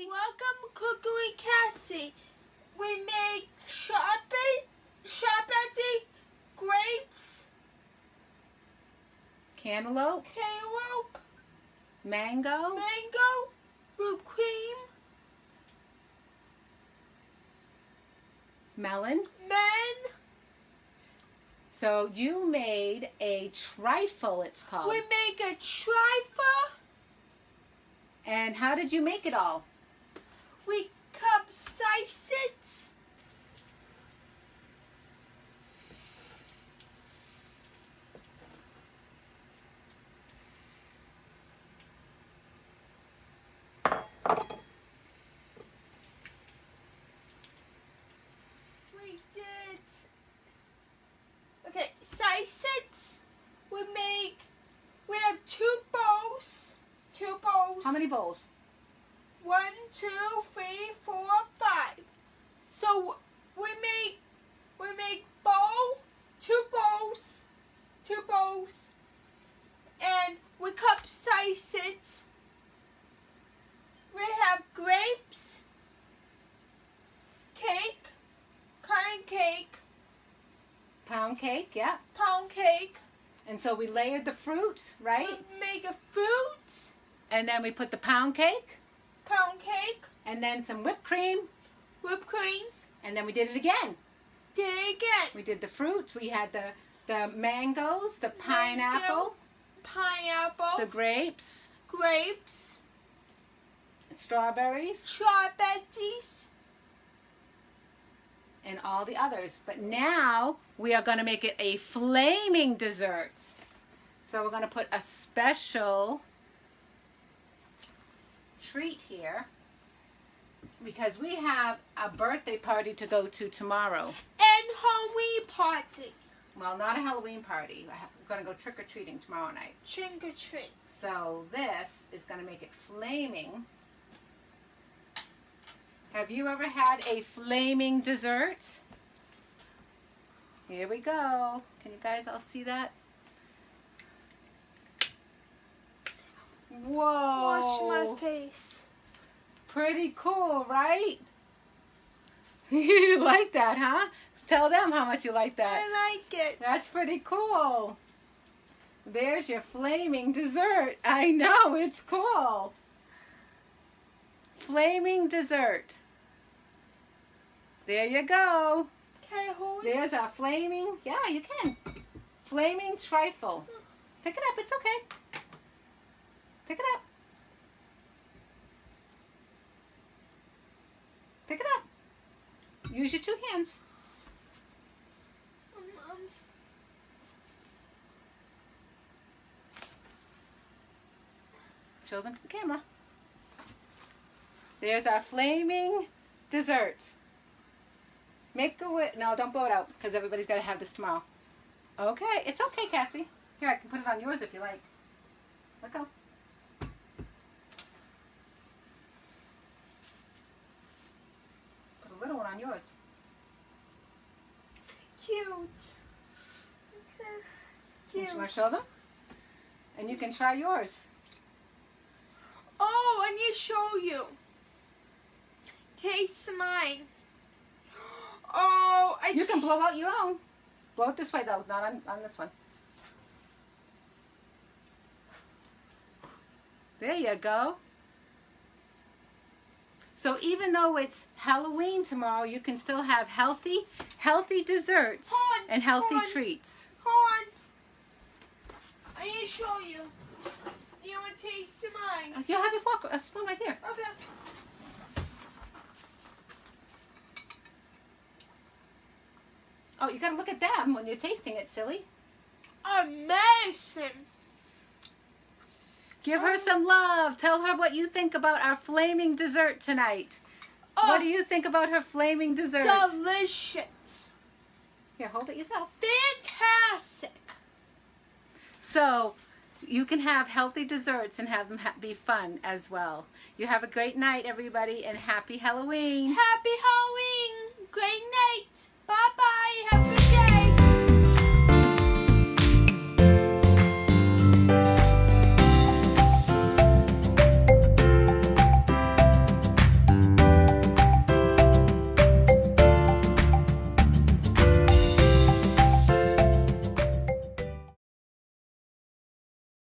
Welcome Cooking with Cassie. We make chapati, grapes, cantaloupe, mango, whipped cream, melon. So you made a trifle, it's called. We make a trifle. And how did you make it all? We capsize it. We did. Okay, size it. We have two bowls. How many bowls? 1, 2, 3, 4, 5. So we make two bowls, and we capsize it. We have grapes, cake, cotton cake, Pound cake, yeah. pound cake. And so we layered the fruit, right? We make a fruit, And then we put the pound cake, and then some whipped cream, and then we did it again. We did the fruit. We had the mangoes, the pineapple, the grapes, strawberries, and all the others. But now we are going to make it a flaming dessert. So we're going to put a special treat here because we have a birthday party to go to tomorrow. and Halloween party. Well, not a Halloween party. We're going to go trick-or-treating tomorrow night. Trick or treat. So this is going to make it flaming. Have you ever had a flaming dessert? Here we go. Can you guys all see that? Whoa. Wash my face. Pretty cool, right? You like that, huh? Tell them how much you like that. I like it. That's pretty cool. There's your flaming dessert. I know, it's cool. Flaming dessert. There you go. Can I hold There's our flaming, yeah, you can. Flaming trifle. Pick it up, it's okay. Pick it up. Pick it up. Use your two hands. Show them to the camera. There's our flaming dessert. Make a wish. No, don't blow it out because everybody's got to have this tomorrow. Okay, it's okay, Cassie. Here, I can put it on yours if you like. Let go. Put a little one on yours. Cute. Cute. You want to show them? And you can try yours. Oh, I need to show you. Taste mine. Oh, You can blow out your own. Blow it this way though, not on this one. There you go. So even though it's Halloween tomorrow, you can still have healthy desserts and healthy treats. Hold on. I need to show you. You want to taste mine? You'll have your fork, a spoon right here. Okay. Oh, you gotta look at them when you're tasting it, silly. Amazing. Give her some love. Tell her what you think about our flaming dessert tonight. What do you think about her flaming dessert? Delicious. Here, hold it yourself. Fantastic. So, you can have healthy desserts and have them be fun as well. You have a great night, everybody, and happy Halloween. Happy Halloween. Great